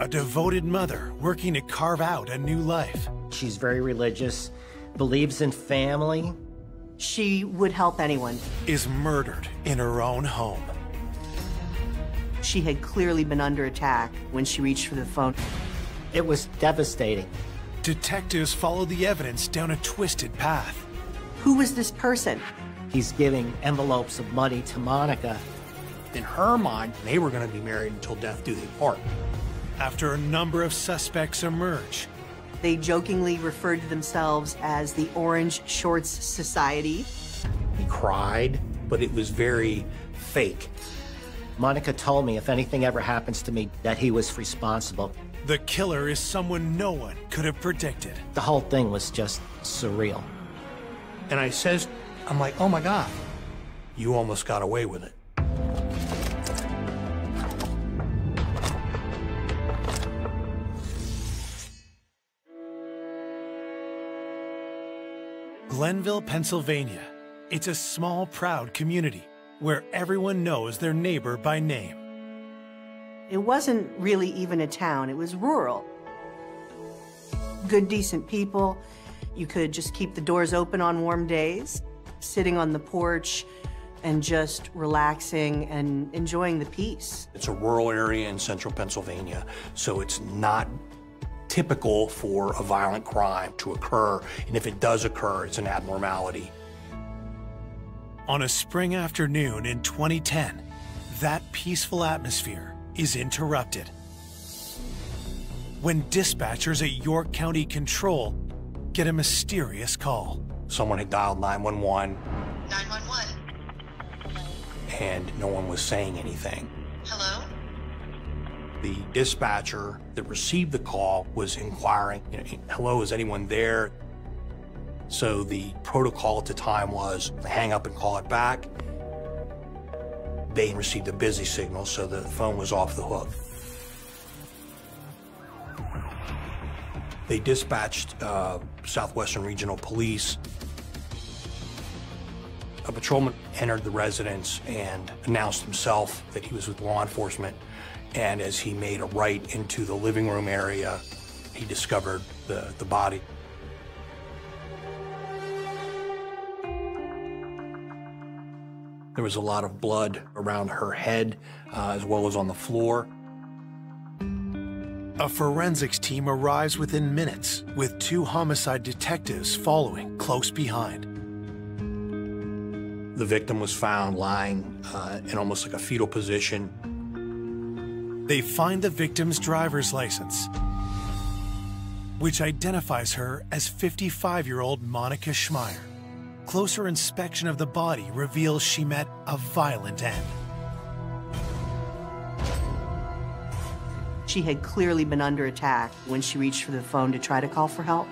a devoted mother working to carve out a new life. She's very religious, believes in family. She would help anyone. Is murdered in her own home. She had clearly been under attack when she reached for the phone. It was devastating. Detectives follow the evidence down a twisted path. Who was this person? He's giving envelopes of money to Monica. In her mind, they were going to be married until death do they part. After a number of suspects emerge, They jokingly referred to themselves as the Orange Shorts Society. He cried, but it was very fake. Monica told me if anything ever happens to me, that he was responsible. the killer is someone no one could have predicted. The whole thing was just surreal. And I'm like, oh my God, you almost got away with it. Glenville, Pennsylvania. It's a small, proud community where everyone knows their neighbor by name. It wasn't really even a town, it was rural. Good, decent people. You could just keep the doors open on warm days, sitting on the porch and just relaxing and enjoying the peace. It's a rural area in central Pennsylvania, so it's not typical for a violent crime to occur, and if it does occur, it's an abnormality. On a spring afternoon in 2010, that peaceful atmosphere is interrupted when dispatchers at York County Control get a mysterious call. Someone had dialed 911. 911. And no one was saying anything. Hello? The dispatcher that received the call was inquiring, hello, is anyone there? So the protocol at the time was hang up and call it back. They received a busy signal, so the phone was off the hook. They dispatched Southwestern Regional Police. A patrolman entered the residence and announced himself that he was with law enforcement. And as he made a right into the living room area, he discovered the body. There was a lot of blood around her head, as well as on the floor. A forensics team arrives within minutes, with 2 homicide detectives following close behind. The victim was found lying in almost like a fetal position. They find the victim's driver's license, which identifies her as 55-year-old Monica Schmeyer. Closer inspection of the body reveals she met a violent end. She had clearly been under attack when she reached for the phone to try to call for help.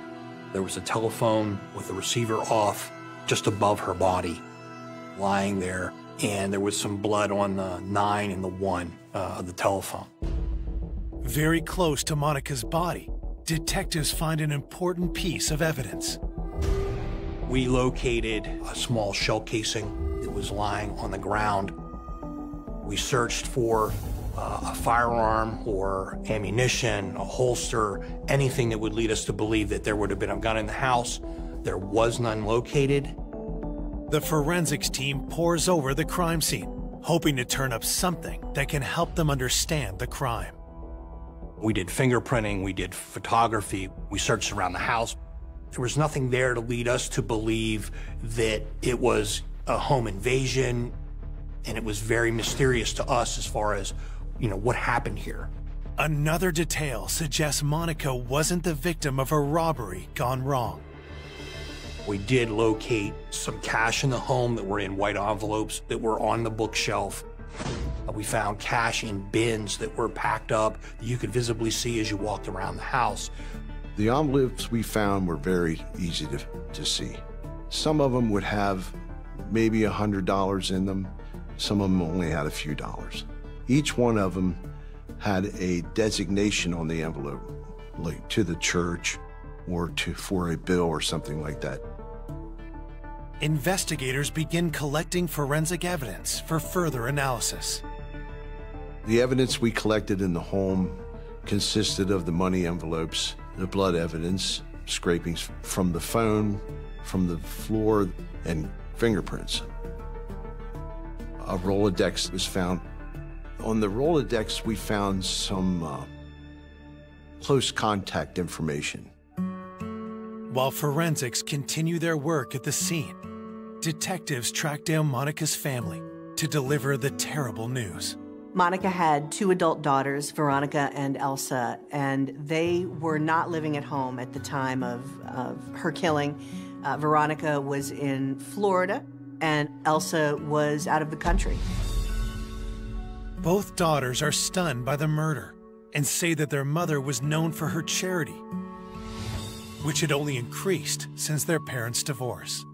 There was a telephone with the receiver off just above her body, lying there, and there was some blood on the 9 and the 1 of the telephone. Very close to Monica's body, detectives find an important piece of evidence. We located a small shell casing that was lying on the ground. We searched for a firearm or ammunition, a holster, anything that would lead us to believe that there would have been a gun in the house. There was none located. The forensics team pores over the crime scene, hoping to turn up something that can help them understand the crime. We did fingerprinting, we did photography, we searched around the house. There was nothing there to lead us to believe that it was a home invasion, and it was very mysterious to us as far as, what happened here. Another detail suggests Monica wasn't the victim of a robbery gone wrong. We did locate some cash in the home that were in white envelopes that were on the bookshelf. We found cash in bins that were packed up that you could visibly see as you walked around the house. The envelopes we found were very easy to see. Some of them would have maybe $100 in them. Some of them only had a few dollars. Each one of them had a designation on the envelope, like to the church or for a bill or something like that. Investigators begin collecting forensic evidence for further analysis. The evidence we collected in the home consisted of the money envelopes, the blood evidence, scrapings from the phone, from the floor, and fingerprints. A Rolodex was found. On the Rolodex, we found some close contact information. While forensics continue their work at the scene, detectives track down Monica's family to deliver the terrible news. Monica had 2 adult daughters, Veronica and Elsa, and they were not living at home at the time of her killing. Veronica was in Florida, and Elsa was out of the country. Both daughters are stunned by the murder and say that their mother was known for her charity, which had only increased since their parents' divorce.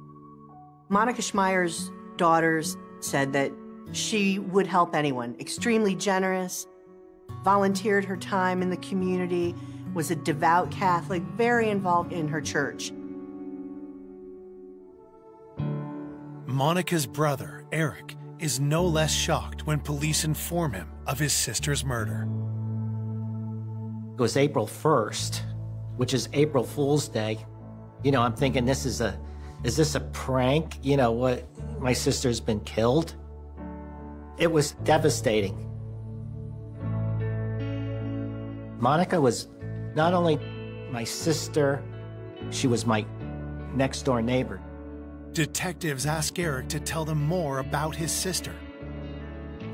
Monica Schmeyer's daughters said that she would help anyone, extremely generous, volunteered her time in the community, was a devout Catholic, very involved in her church. Monica's brother, Eric, is no less shocked when police inform him of his sister's murder. It was April 1st, which is April Fool's Day. You know, I'm thinking, is this a prank? You know, what, my sister's been killed? It was devastating. Monica was not only my sister, she was my next door neighbor. Detectives ask Eric to tell them more about his sister,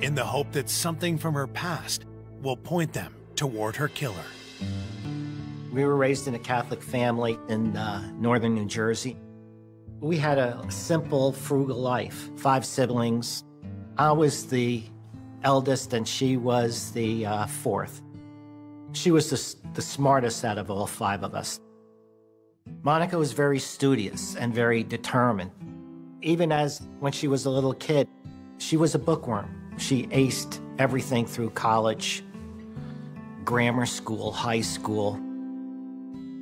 in the hope that something from her past will point them toward her killer. We were raised in a Catholic family in northern New Jersey. We had a simple, frugal life, 5 siblings. I was the eldest and she was the 4th. She was the smartest out of all 5 of us. Monica was very studious and very determined. Even as when she was a little kid, she was a bookworm. She aced everything through college, grammar school, high school.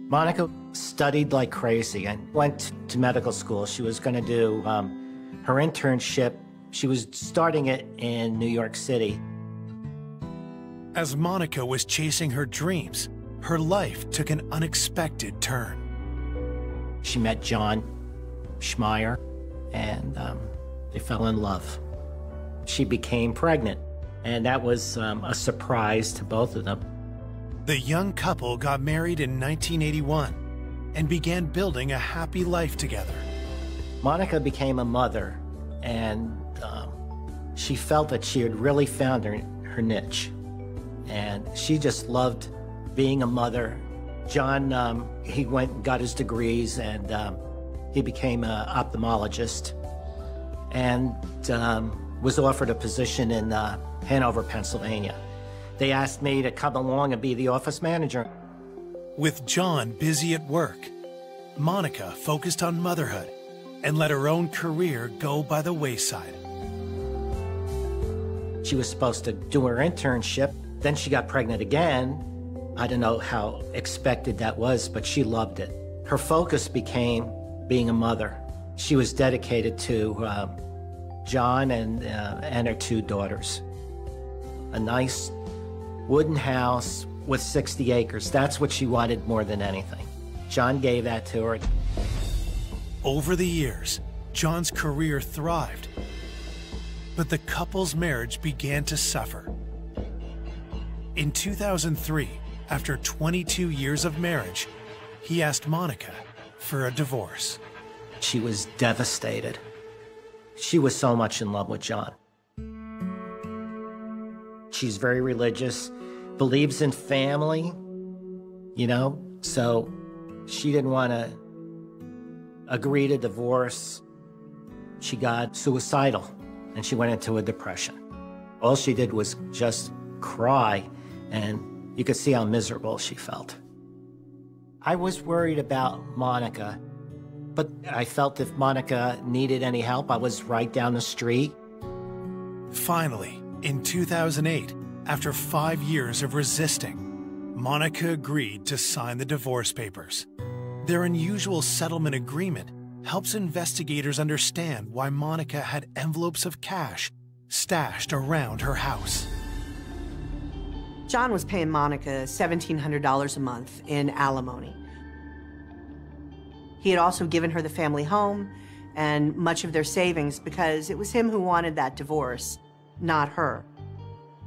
Monica studied like crazy and went to medical school. She was going to do her internship. She was starting it in New York City. As Monica was chasing her dreams, her life took an unexpected turn. She met Jon Schmeyer, and they fell in love. She became pregnant, and that was a surprise to both of them. The young couple got married in 1981 and began building a happy life together. Monica became a mother, and she felt that she had really found her niche. And she just loved being a mother. Jon, he went and got his degrees, and he became an ophthalmologist, and was offered a position in Hanover, Pennsylvania. They asked me to come along and be the office manager. With Jon busy at work, Monica focused on motherhood and let her own career go by the wayside. She was supposed to do her internship, then she got pregnant again. I don't know how expected that was, but she loved it. Her focus became being a mother. She was dedicated to Jon and her 2 daughters. A nice wooden house with 60 acres. That's what she wanted more than anything. Jon gave that to her. Over the years, Jon's career thrived, but the couple's marriage began to suffer. In 2003, after 22 years of marriage, he asked Monica for a divorce. She was devastated. She was so much in love with Jon. She's very religious, believes in family, you know, so she didn't want to agree to divorce. She got suicidal, and she went into a depression. All she did was just cry, and you could see how miserable she felt. I was worried about Monica, but I felt if Monica needed any help, I was right down the street. Finally, in 2008, after 5 years of resisting, Monica agreed to sign the divorce papers. Their unusual settlement agreement helps investigators understand why Monica had envelopes of cash stashed around her house. Jon was paying Monica $1,700 a month in alimony. He had also given her the family home and much of their savings because it was him who wanted that divorce, not her.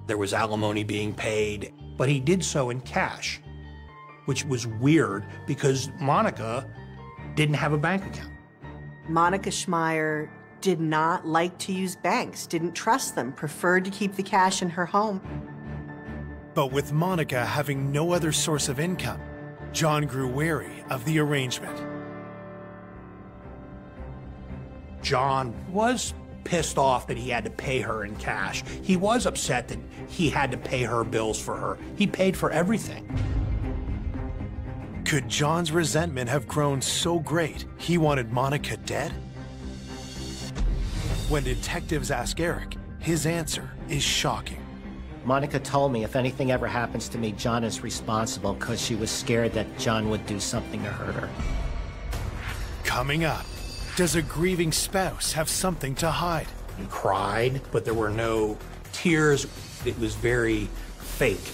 There was alimony being paid, but he did so in cash, which was weird because Monica didn't have a bank account. Monica Schmeyer did not like to use banks, didn't trust them, preferred to keep the cash in her home. But with Monica having no other source of income, Jon grew wary of the arrangement. Jon was pissed off that he had to pay her in cash. He was upset that he had to pay her bills for her. He paid for everything. Could Jon's resentment have grown so great he wanted Monica dead? When detectives ask Eric, his answer is shocking. Monica told me if anything ever happens to me, Jon is responsible because she was scared that Jon would do something to hurt her. Coming up, does a grieving spouse have something to hide? He cried, but there were no tears. It was very fake.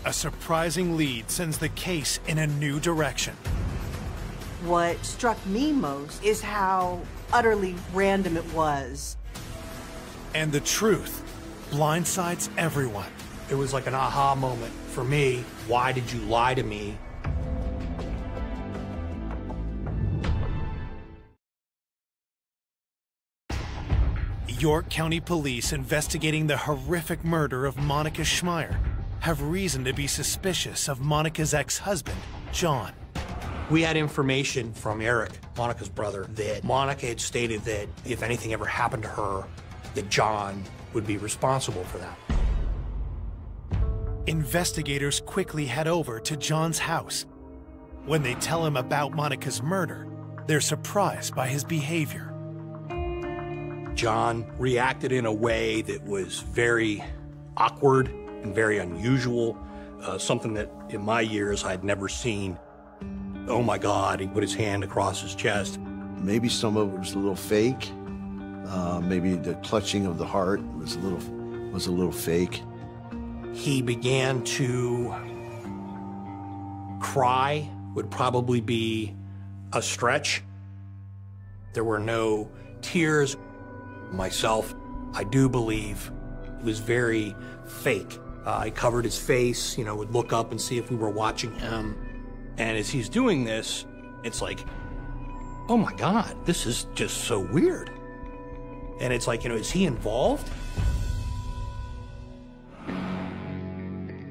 A surprising lead sends the case in a new direction. What struck me most is how utterly random it was. And the truth blindsides everyone. It was like an aha moment for me. Why did you lie to me? York County Police investigating the horrific murder of Monica Schmeyer have reason to be suspicious of Monica's ex-husband, Jon. We had information from Eric, Monica's brother, that Monica had stated that if anything ever happened to her, that Jon would be responsible for that. Investigators quickly head over to Jon's house. When they tell him about Monica's murder, they're surprised by his behavior. Jon reacted in a way that was very awkward and very unusual, something that in my years I'd never seen. Oh my God, he put his hand across his chest. Maybe some of it was a little fake. Maybe the clutching of the heart was a little fake. He began to cry, would probably be a stretch. There were no tears. Myself, I do believe it was very fake. He covered his face, would look up and see if we were watching him. And as he's doing this, it's like, oh my God, this is just so weird. And it's like, is he involved?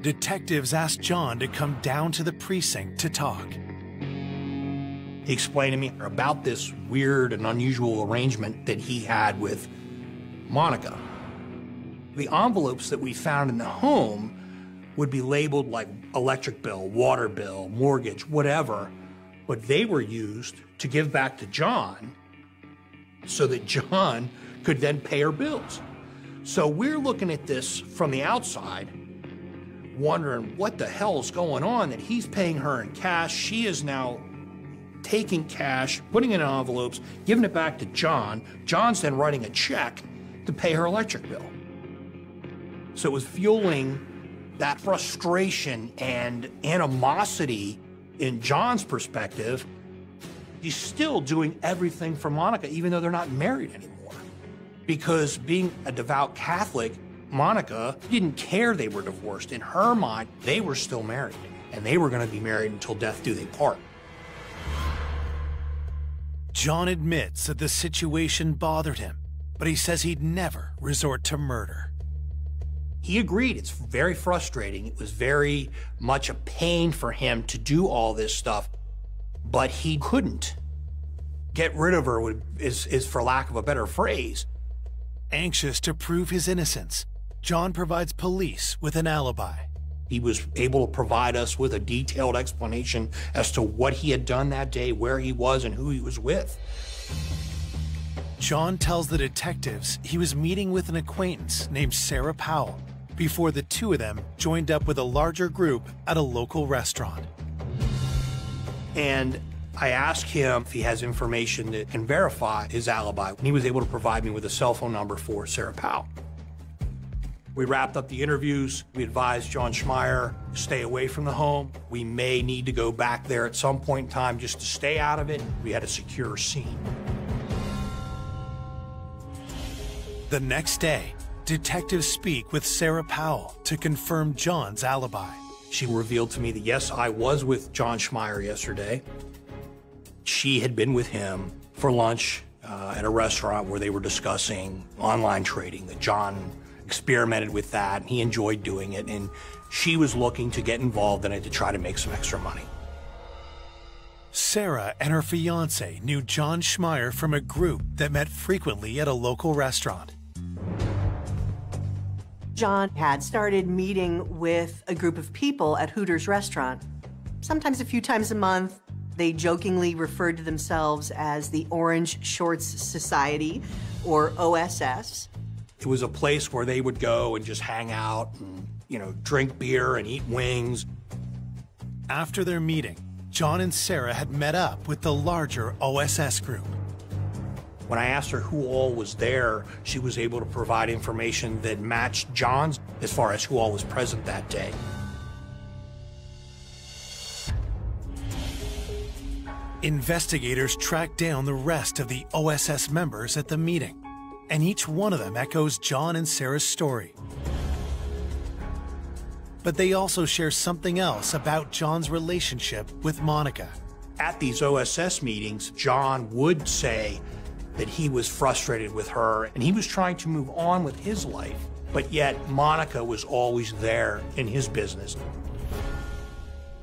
Detectives asked Jon to come down to the precinct to talk. He explained to me about this weird and unusual arrangement that he had with Monica. The envelopes that we found in the home would be labeled like electric bill, water bill, mortgage, whatever, but they were used to give back to Jon so that Jon could then pay her bills. So we're looking at this from the outside, wondering what the hell's going on, that he's paying her in cash. She is now taking cash, putting it in envelopes, giving it back to Jon. Jon's then writing a check to pay her electric bill. So it was fueling that frustration and animosity in Jon's perspective. He's still doing everything for Monica, even though they're not married anymore. Because being a devout Catholic, Monica didn't care they were divorced. In her mind, they were still married, and they were going to be married until death do they part. Jon admits that the situation bothered him, but he says he'd never resort to murder. He agreed. It's very frustrating. It was very much a pain for him to do all this stuff, but he couldn't. Get rid of her is for lack of a better phrase. Anxious to prove his innocence, Jon provides police with an alibi. He was able to provide us with a detailed explanation as to what he had done that day, where he was, and who he was with. Jon tells the detectives he was meeting with an acquaintance named Sarah Powell before the two of them joined up with a larger group at a local restaurant. And I asked him if he has information that can verify his alibi. And he was able to provide me with a cell phone number for Sarah Powell. We wrapped up the interviews. We advised Jon Schmeyer to stay away from the home. We may need to go back there at some point in time just to stay out of it. We had a secure scene. The next day, detectives speak with Sarah Powell to confirm Jon's alibi. She revealed to me that, yes, I was with Jon Schmeyer yesterday. She had been with him for lunch at a restaurant where they were discussing online trading, that Jon experimented with that, and he enjoyed doing it, and she was looking to get involved in it to try to make some extra money. Sarah and her fiancé knew Jon Schmeyer from a group that met frequently at a local restaurant. Jon had started meeting with a group of people at Hooters restaurant. Sometimes a few times a month, they jokingly referred to themselves as the Orange Shorts Society, or OSS. It was a place where they would go and just hang out and, drink beer and eat wings. After their meeting, Jon and Sarah had met up with the larger OSS group. When I asked her who all was there, she was able to provide information that matched Jon's as far as who all was present that day. Investigators tracked down the rest of the OSS members at the meeting, and each one of them echoes Jon and Sarah's story. But they also share something else about Jon's relationship with Monica. At these OSS meetings, Jon would say that he was frustrated with her and he was trying to move on with his life, but yet Monica was always there in his business.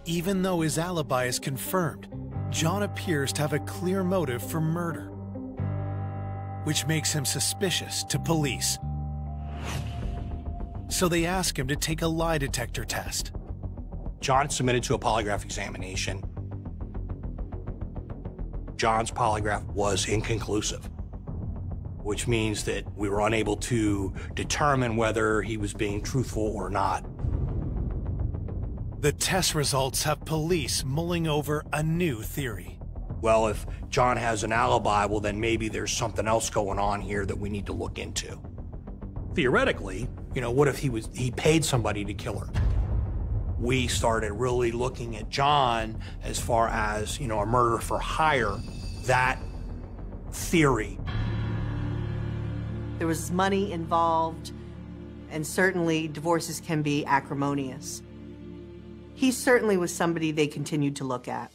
Even though his alibi is confirmed, Jon appears to have a clear motive for murder, which makes him suspicious to police. So they ask him to take a lie detector test. Jon submitted to a polygraph examination. Jon's polygraph was inconclusive, which means that we were unable to determine whether he was being truthful or not. The test results have police mulling over a new theory. Well, if Jon has an alibi, well, then maybe there's something else going on here that we need to look into. Theoretically, what if he paid somebody to kill her? We started really looking at Jon as far as, a murder for hire, that theory. There was money involved, and certainly divorces can be acrimonious. He certainly was somebody they continued to look at.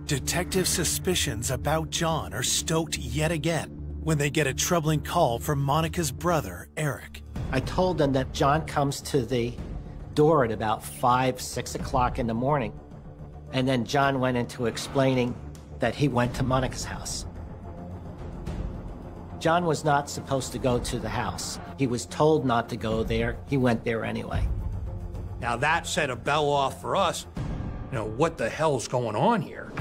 Detective suspicions about Jon are stoked yet again when they get a troubling call from Monica's brother, Eric. I told them that Jon comes to the door at about 5, 6 o'clock in the morning. And then Jon went into explaining that he went to Monica's house. Jon was not supposed to go to the house. He was told not to go there. He went there anyway. Now that set a bell off for us. What the hell's going on here?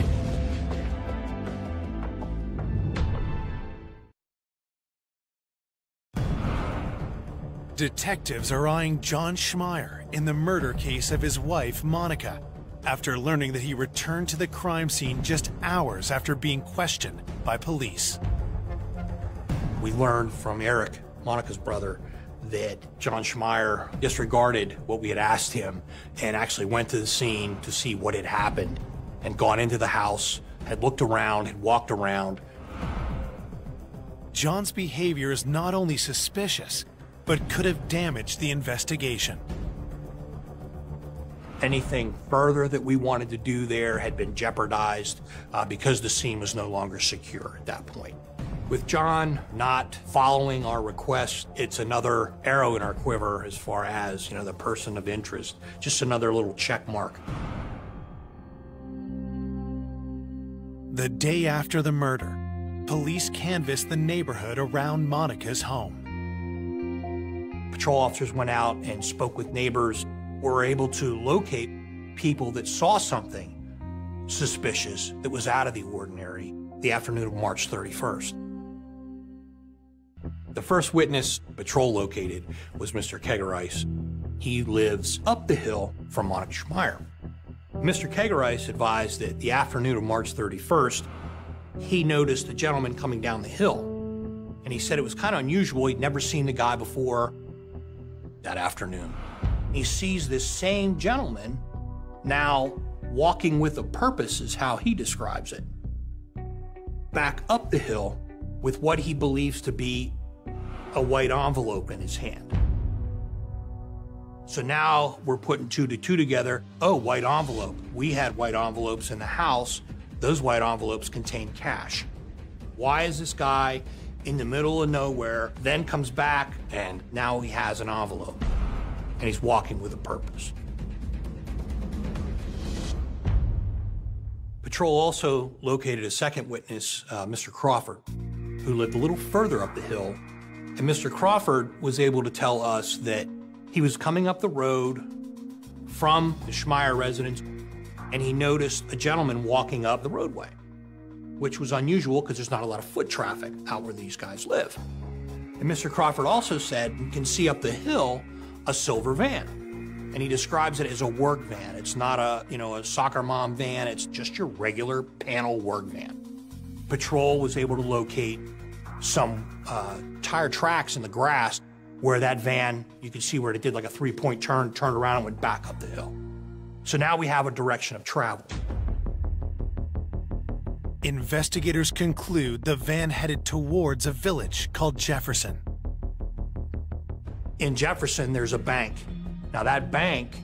Detectives are eyeing Jon Schmeyer in the murder case of his wife, Monica, after learning that he returned to the crime scene just hours after being questioned by police. We learned from Eric, Monica's brother, that Jon Schmeyer disregarded what we had asked him and actually went to the scene to see what had happened and gone into the house, had looked around, had walked around. Jon's behavior is not only suspicious, but could have damaged the investigation. Anything further that we wanted to do there had been jeopardized because the scene was no longer secure at that point. With Jon not following our request, it's another arrow in our quiver as far as, the person of interest, just another little check mark. The day after the murder, police canvassed the neighborhood around Monica's home. Patrol officers went out and spoke with neighbors, were able to locate people that saw something suspicious that was out of the ordinary the afternoon of March 31st. The first witness Patrol located was Mr. Kegerice. He lives up the hill from Monica Schmeyer. Mr. Kegerice advised that the afternoon of March 31st, he noticed a gentleman coming down the hill. And he said it was kind of unusual. He'd never seen the guy before that afternoon. He sees this same gentleman now walking with a purpose, is how he describes it, back up the hill with what he believes to be a white envelope in his hand. So now we're putting two to two together. Oh, white envelope. We had white envelopes in the house. Those white envelopes contain cash. Why is this guy in the middle of nowhere, then comes back, and now he has an envelope, and he's walking with a purpose? Patrol also located a second witness, Mr. Crawford, who lived a little further up the hill. And Mr. Crawford was able to tell us that he was coming up the road from the Schmeyer residence, and he noticed a gentleman walking up the roadway, which was unusual because there's not a lot of foot traffic out where these guys live. And Mr. Crawford also said you can see up the hill a silver van. And he describes it as a work van. It's not a, a soccer mom van. It's just your regular panel work van. Patrol was able to locate some tire tracks in the grass where that van, you could see where it did like a three-point turn, turned around and went back up the hill. So now we have a direction of travel. Investigators conclude the van headed towards a village called Jefferson. In Jefferson, there's a bank. Now that bank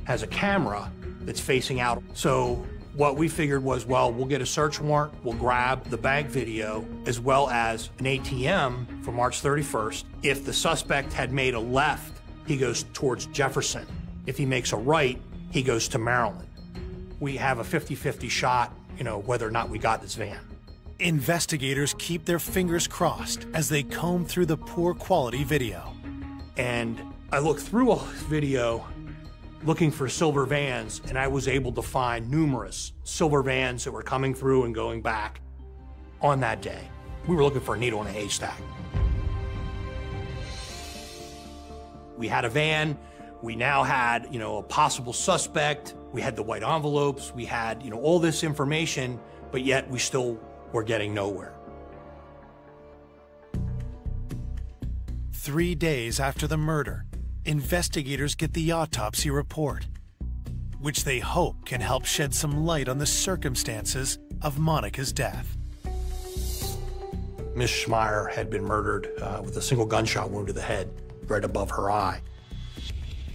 has a camera that's facing out. So what we figured was, well, we'll get a search warrant, we'll grab the bank video, as well as an ATM for March 31st. If the suspect had made a left, he goes towards Jefferson. If he makes a right, he goes to Maryland. We have a 50-50 shot, whether or not we got this van. Investigators keep their fingers crossed as they comb through the poor quality video. And I looked through a video looking for silver vans, and I was able to find numerous silver vans that were coming through and going back on that day. We were looking for a needle in a haystack. We had a van. We now had, a possible suspect. We had the white envelopes. We had, all this information, but yet we still were getting nowhere. 3 days after the murder, investigators get the autopsy report, which they hope can help shed some light on the circumstances of Monica's death. Miss Schmeyer had been murdered with a single gunshot wound to the head, right above her eye.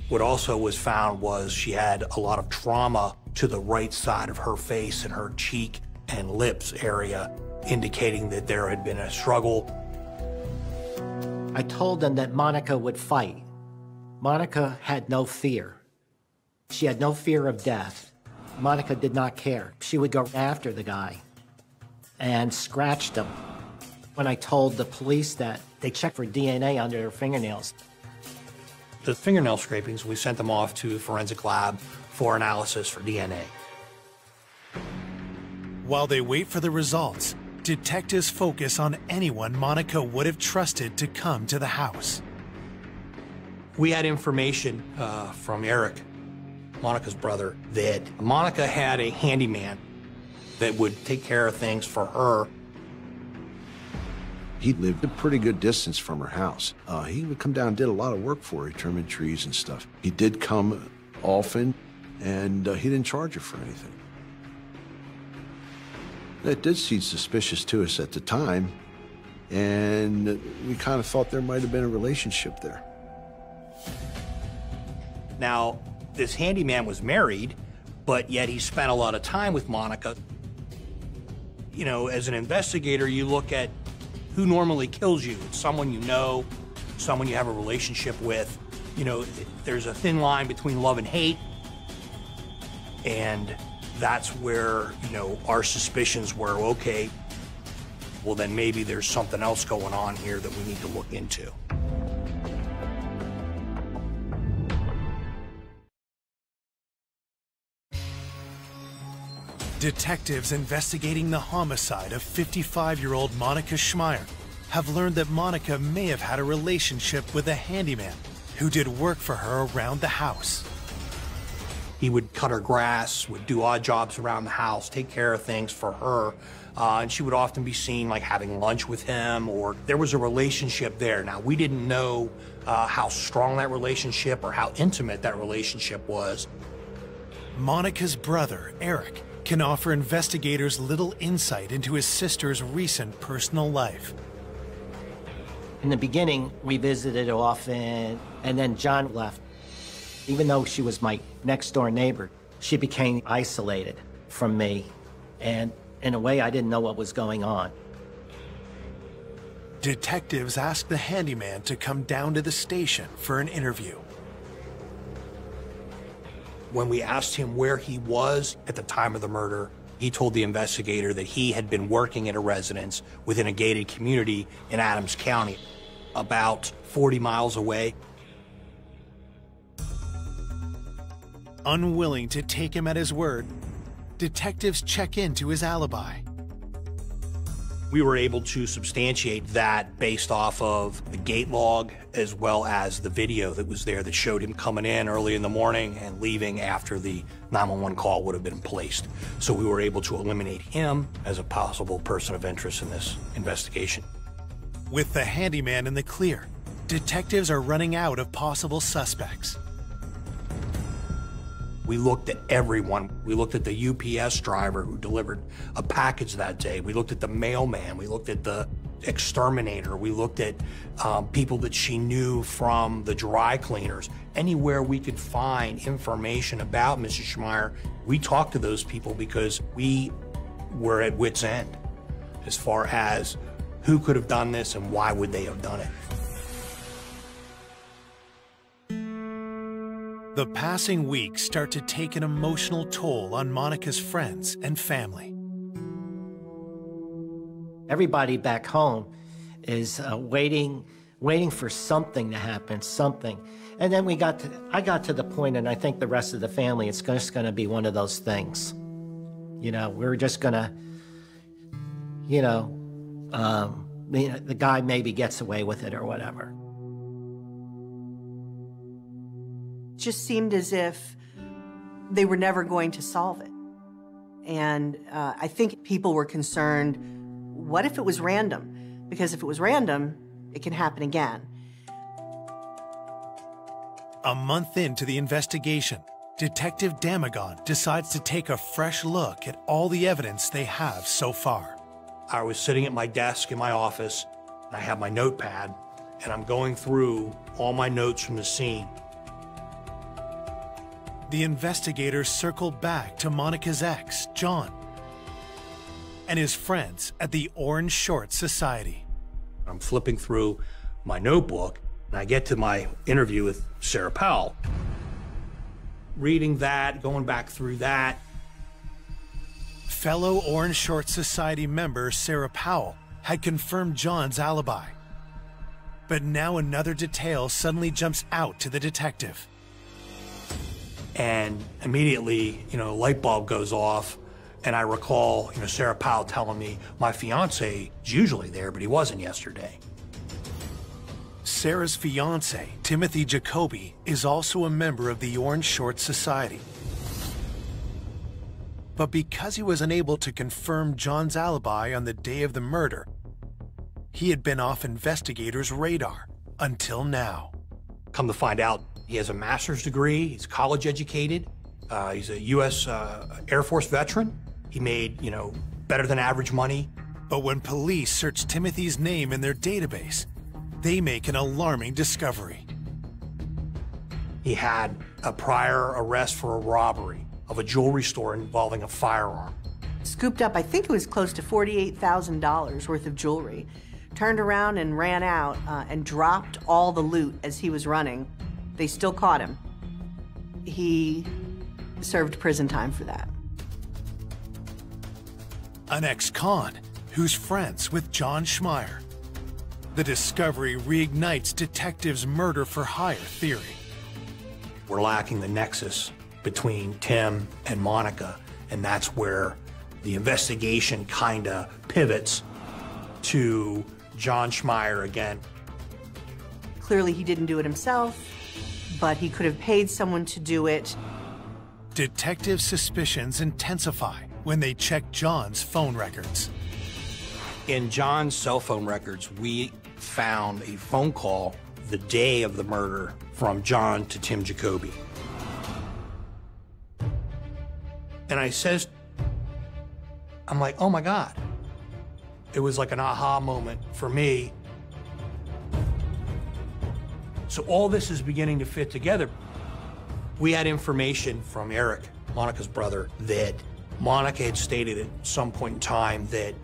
What also was found was she had a lot of trauma to the right side of her face and her cheek and lips area, indicating that there had been a struggle. I told them that Monica would fight. Monica had no fear. She had no fear of death. Monica did not care. She would go after the guy and scratched him. When I told the police that, they checked for DNA under their fingernails. The fingernail scrapings, we sent them off to the forensic lab for analysis for DNA. While they wait for the results, detectives focus on anyone Monica would have trusted to come to the house. We had information from Eric, Monica's brother, that Monica had a handyman that would take care of things for her. He lived a pretty good distance from her house. He would come down and did a lot of work for her, trimming trees and stuff. He did come often, and he didn't charge her for anything. That did seem suspicious to us at the time, and we kind of thought there might have been a relationship there. Now, this handyman was married, but yet he spent a lot of time with Monica. As an investigator, you look at who normally kills you. It's someone you know, someone you have a relationship with. There's a thin line between love and hate, and that's where, our suspicions were, okay, well then maybe there's something else going on here that we need to look into. Detectives investigating the homicide of 55-year-old Monica Schmeyer have learned that Monica may have had a relationship with a handyman who did work for her around the house. He would cut her grass, would do odd jobs around the house, take care of things for her. And she would often be seen like having lunch with him, or there was a relationship there. Now, we didn't know how strong that relationship or how intimate that relationship was. Monica's brother, Eric, can offer investigators little insight into his sister's recent personal life. In the beginning, we visited often, and then Jon left. Even though she was my next-door neighbor, she became isolated from me, and in a way, I didn't know what was going on. Detectives asked the handyman to come down to the station for an interview. When we asked him where he was at the time of the murder, he told the investigator that he had been working at a residence within a gated community in Adams County, about 40 miles away. Unwilling to take him at his word, detectives check into his alibi. We were able to substantiate that based off of the gate log as well as the video that was there that showed him coming in early in the morning and leaving after the 911 call would have been placed. So we were able to eliminate him as a possible person of interest in this investigation. With the handyman in the clear, detectives are running out of possible suspects. We looked at everyone. We looked at the UPS driver who delivered a package that day. We looked at the mailman. We looked at the exterminator. We looked at people that she knew from the dry cleaners. Anywhere we could find information about Mrs. Schmeyer, we talked to those people because we were at wit's end as far as who could have done this and why would they have done it. The passing weeks start to take an emotional toll on Monica's friends and family. Everybody back home is waiting for something to happen, something. And then I got to the point, and I think the rest of the family, it's just going to be one of those things. You know, we're just going to, the guy maybe gets away with it or whatever. It just seemed as if they were never going to solve it. And I think people were concerned, what if it was random? Because if it was random, it can happen again. A month into the investigation, Detective Damagon decides to take a fresh look at all the evidence they have so far. I was sitting at my desk in my office, and I have my notepad, and I'm going through all my notes from the scene. The investigators circle back to Monica's ex, Jon, and his friends at the Orange Short Society. I'm flipping through my notebook, and I get to my interview with Sarah Powell. Reading that, going back through that. Fellow Orange Short Society member Sarah Powell had confirmed Jon's alibi. But now another detail suddenly jumps out to the detective. And immediately, a light bulb goes off, and I recall, Sarah Powell telling me, my fiance is usually there, but he wasn't yesterday. Sarah's fiance, Timothy Jacoby, is also a member of the Orange Short Society. But because he was unable to confirm Jon's alibi on the day of the murder, he had been off investigators' radar until now. Come to find out, he has a master's degree, he's college educated, he's a U.S. Air Force veteran. He made, better than average money. But when police search Timothy's name in their database, they make an alarming discovery. He had a prior arrest for a robbery of a jewelry store involving a firearm. Scooped up, I think it was close to $48,000 worth of jewelry. Turned around and ran out and dropped all the loot as he was running. They still caught him. He served prison time for that. An ex-con who's friends with Jon Schmeyer. The discovery reignites detectives' murder-for-hire theory. We're lacking the nexus between Tim and Monica, and that's where the investigation kind of pivots to Jon Schmeyer again. Clearly he didn't do it himself, but he could have paid someone to do it. Detectives' suspicions intensify when they check Jon's phone records. In Jon's cell phone records, we found a phone call the day of the murder from Jon to Tim Jacoby. And I'm like, oh my God. It was like an aha moment for me. So all this is beginning to fit together. We had information from Eric, Monica's brother, that Monica had stated at some point in time that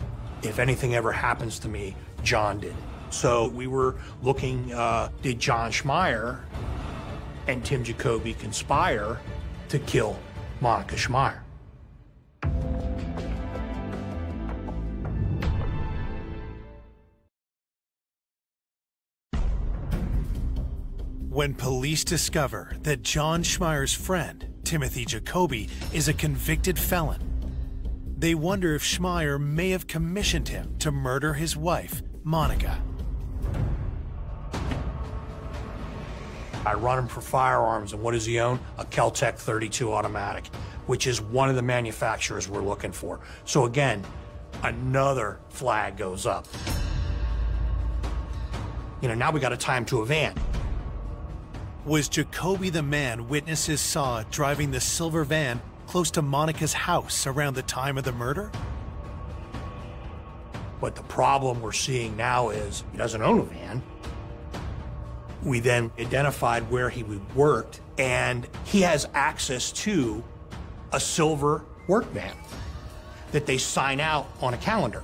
if anything ever happens to me, Jon did. So we were looking, did Jon Schmeyer and Tim Jacoby conspire to kill Monica Schmeyer? When police discover that Jon Schmeyer's friend, Timothy Jacoby, is a convicted felon, they wonder if Schmeyer may have commissioned him to murder his wife, Monica. I run him for firearms, and what does he own? A Kel-Tec 32 automatic, which is one of the manufacturers we're looking for. So again, another flag goes up. You know, now we got to tie him to a van. Was Jacoby the man witnesses saw driving the silver van close to Monica's house around the time of the murder? But the problem we're seeing now is he doesn't own a van. We then identified where he worked, and he has access to a silver work van that they sign out on a calendar.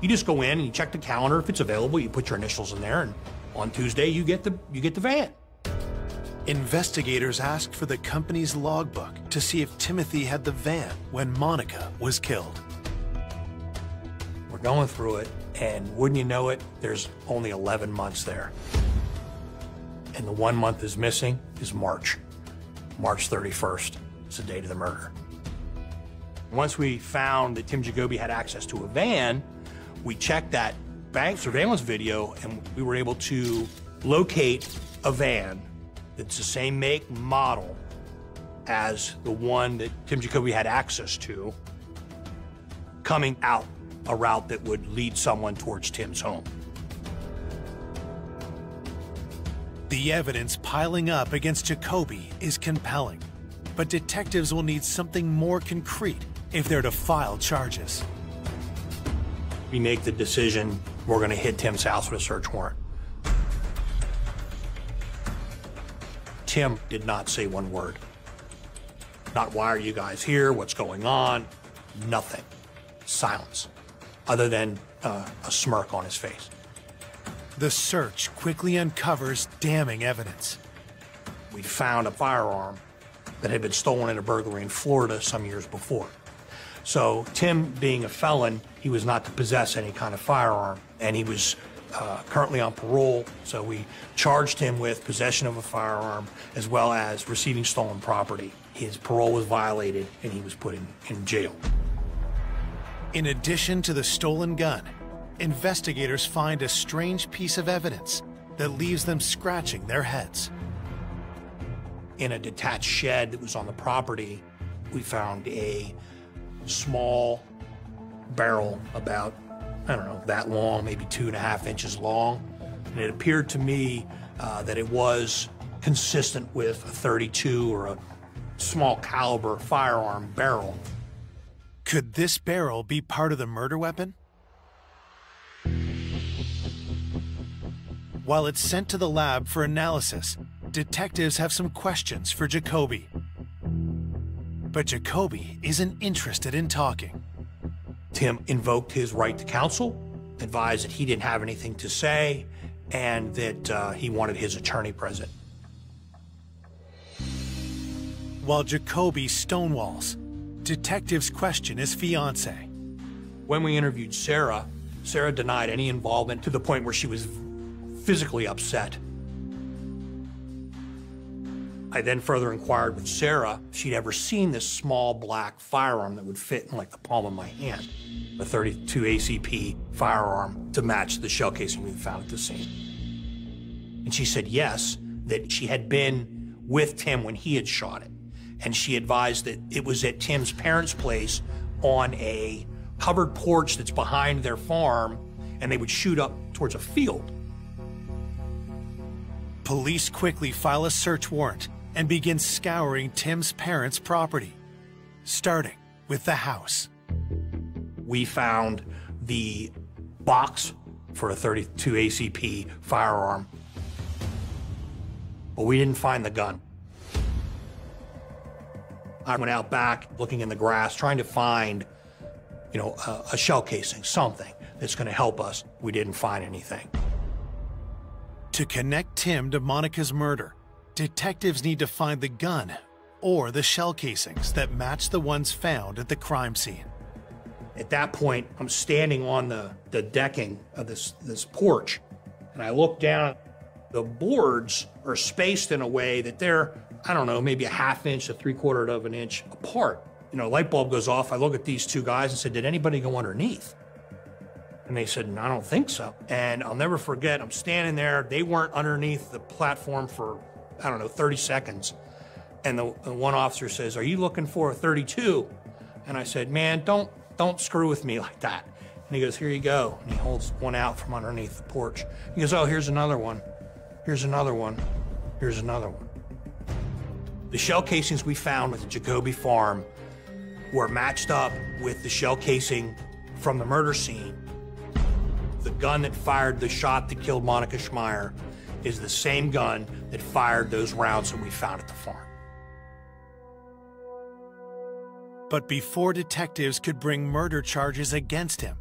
You just go in and you check the calendar. If it's available, you put your initials in there, and on Tuesday you get the van. Investigators asked for the company's logbook to see if Timothy had the van when Monica was killed. We're going through it, and wouldn't you know it, there's only 11 months there. And the 1 month is missing is March. March 31st is the date of the murder. Once we found that Tim Jacoby had access to a van, we checked that bank surveillance video, and we were able to locate a van that's the same make and model as the one that Tim Jacoby had access to, coming out a route that would lead someone towards Tim's home. The evidence piling up against Jacoby is compelling, but detectives will need something more concrete if they're to file charges. We make the decision, we're gonna hit Tim's house with a search warrant. Tim did not say one word. Not, why are you guys here? What's going on? Nothing. Silence, other than a smirk on his face. The search quickly uncovers damning evidence. We found a firearm that had been stolen in a burglary in Florida some years before. So Tim, being a felon, he was not to possess any kind of firearm, and he was currently on parole, so we charged him with possession of a firearm as well as receiving stolen property. His parole was violated, and he was put in jail. In addition to the stolen gun, investigators find a strange piece of evidence that leaves them scratching their heads. In a detached shed that was on the property, we found a small barrel about, I don't know, that long, maybe 2.5 inches long. And it appeared to me that it was consistent with a .32 or a small caliber firearm barrel. Could this barrel be part of the murder weapon? While it's sent to the lab for analysis, detectives have some questions for Jacoby. But Jacoby isn't interested in talking. Tim invoked his right to counsel, advised that he didn't have anything to say, and that he wanted his attorney present. While Jacoby stonewalls, detectives question his fiancée. When we interviewed Sarah, Sarah denied any involvement to the point where she was physically upset. I then further inquired with Sarah if she'd ever seen this small black firearm that would fit in like the palm of my hand, a .32 ACP firearm to match the shell casing we found at the scene. And she said yes, that she had been with Tim when he had shot it. and she advised that it was at Tim's parents' place on a covered porch that's behind their farm, and they would shoot up towards a field. Police quickly file a search warrant and begin scouring Tim's parents' property, starting with the house. We found the box for a .32 ACP firearm, but we didn't find the gun. I went out back, looking in the grass, trying to find, a shell casing, something that's going to help us. We didn't find anything. To connect Tim to Monica's murder, detectives need to find the gun or the shell casings that match the ones found at the crime scene. At that point, I'm standing on the decking of this porch, and I look down. The boards are spaced in a way that they're, I don't know, maybe a ½ inch to 3/4 of an inch apart. Light bulb goes off. I look at these two guys and said, "Did anybody go underneath?" And they said, "I don't think so." And I'll never forget, I'm standing there. They weren't underneath the platform for, 30 seconds. And the one officer says, "Are you looking for a .32? And I said, "Man, don't screw with me like that." And he goes, "Here you go." And he holds one out from underneath the porch. He goes, "Oh, here's another one. Here's another one. Here's another one." The shell casings we found at the Jacoby farm were matched up with the shell casing from the murder scene. The gun that fired the shot that killed Monica Schmeyer is the same gun that fired those rounds that we found at the farm. But before detectives could bring murder charges against him,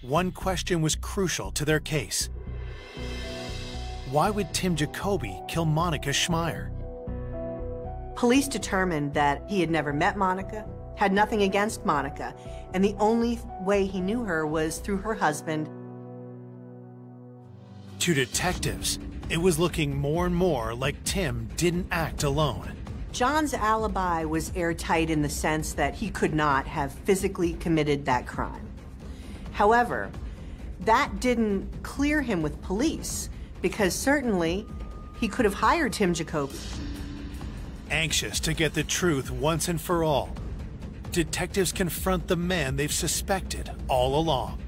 one question was crucial to their case. Why would Tim Jacoby kill Monica Schmeyer? Police determined that he had never met Monica, had nothing against Monica, and the only way he knew her was through her husband. To detectives, it was looking more and more like Tim didn't act alone. Jon's alibi was airtight in the sense that he could not have physically committed that crime. However, that didn't clear him with police, because certainly he could have hired Tim Jacoby. Anxious to get the truth once and for all, detectives confront the man they've suspected all along.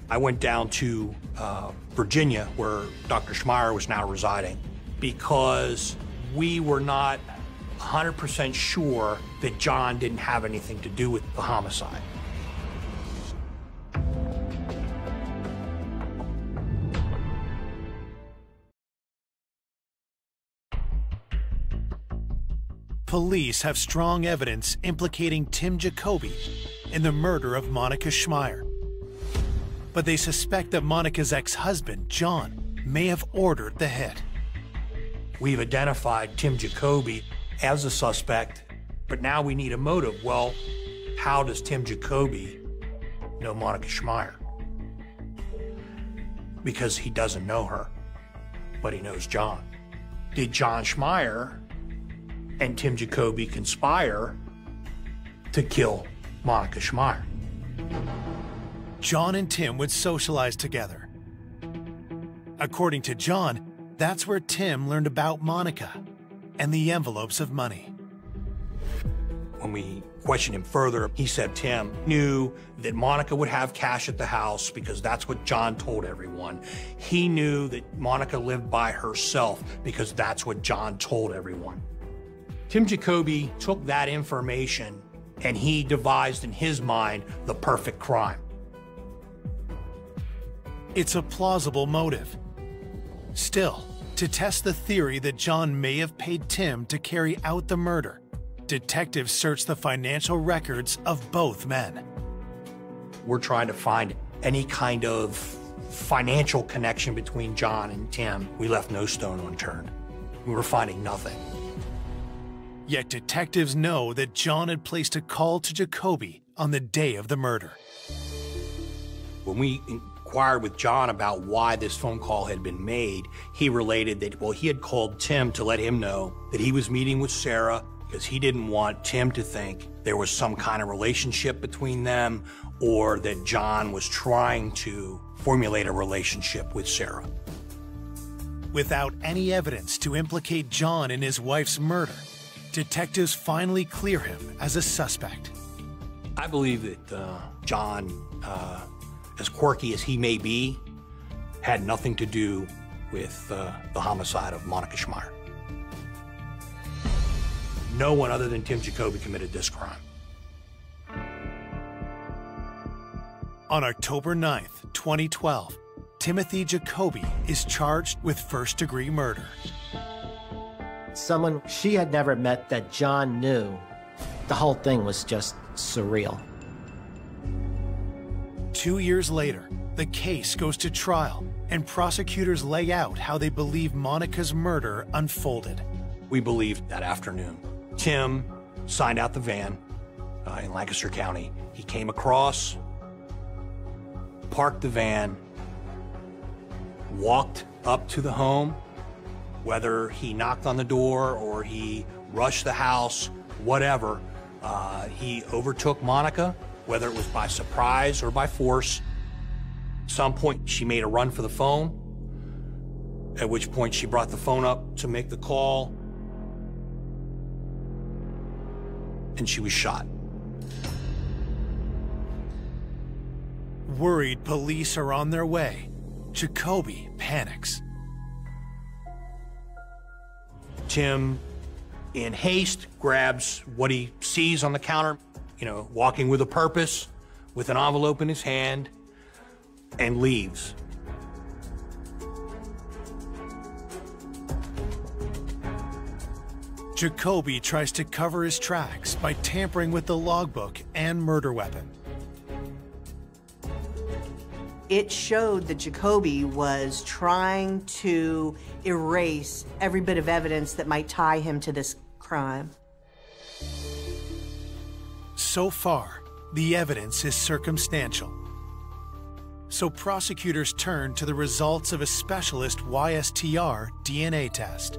I went down to Virginia, where Dr. Schmeyer was now residing, because we were not 100% sure that Jon didn't have anything to do with the homicide. Police have strong evidence implicating Tim Jacoby in the murder of Monica Schmeyer. But they suspect that Monica's ex-husband, Jon, may have ordered the hit. We've identified Tim Jacoby as a suspect, but now we need a motive. Well, how does Tim Jacoby know Monica Schmeyer? Because he doesn't know her, but he knows Jon. Did Jon Schmeyer and Tim Jacoby conspire to kill Monica Schmeyer? Jon and Tim would socialize together. According to Jon, that's where Tim learned about Monica and the envelopes of money. When we questioned him further, he said Tim knew that Monica would have cash at the house because that's what Jon told everyone. He knew that Monica lived by herself because that's what Jon told everyone. Tim Jacoby took that information and he devised in his mind the perfect crime. It's a plausible motive. Still, to test the theory that Jon may have paid Tim to carry out the murder, detectives searched the financial records of both men. We're trying to find any kind of financial connection between Jon and Tim. We left no stone unturned. We were finding nothing. Yet detectives know that Jon had placed a call to Jacoby on the day of the murder. When we inquired with Jon about why this phone call had been made, he related that, well, he had called Tim to let him know that he was meeting with Sarah because he didn't want Tim to think there was some kind of relationship between them or that Jon was trying to formulate a relationship with Sarah. Without any evidence to implicate Jon in his wife's murder, detectives finally clear him as a suspect. I believe that Jon, as quirky as he may be, had nothing to do with the homicide of Monica Schmeyer. No one other than Tim Jacoby committed this crime. On October 9th, 2012, Timothy Jacoby is charged with first-degree murder. Someone she had never met that Jon knew. The whole thing was just surreal. 2 years later, the case goes to trial, and prosecutors lay out how they believe Monica's murder unfolded. We believed that afternoon. Tim signed out the van in Lancaster County. He came across, parked the van, walked up to the home. Whether he knocked on the door or he rushed the house, whatever, he overtook Monica, whether it was by surprise or by force. At some point, she made a run for the phone, at which point she brought the phone up to make the call, and she was shot. Worried police are on their way, Jacoby panics. Tim, in haste, grabs what he sees on the counter, walking with a purpose, with an envelope in his hand, and leaves. Jacoby tries to cover his tracks by tampering with the logbook and murder weapon. It showed that Jacoby was trying to erase every bit of evidence that might tie him to this crime. So far, the evidence is circumstantial. So prosecutors turn to the results of a specialist YSTR DNA test.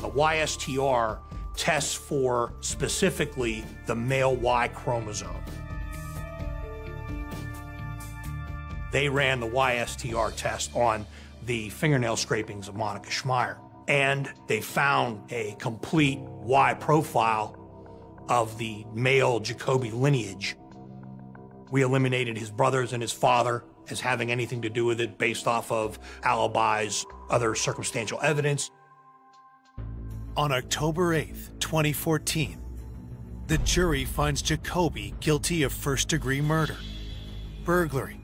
A YSTR tests for specifically the male Y chromosome. They ran the YSTR test on the fingernail scrapings of Monica Schmeyer, and they found a complete Y profile of the male Jacoby lineage. We eliminated his brothers and his father as having anything to do with it based off of alibis, other circumstantial evidence. On October 8th, 2014, the jury finds Jacoby guilty of first-degree murder, burglary,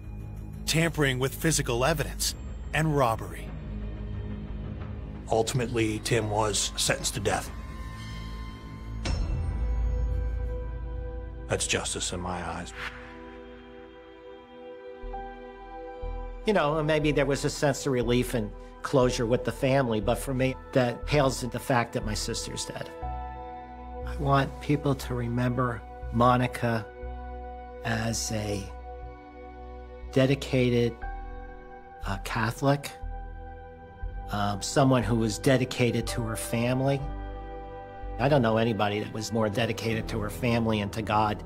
tampering with physical evidence, and robbery. Ultimately, Tim was sentenced to death. That's justice in my eyes. Maybe there was a sense of relief and closure with the family, but for me, that pales in the fact that my sister's dead. I want people to remember Monica as a dedicated Catholic, someone who was dedicated to her family. I don't know anybody that was more dedicated to her family and to God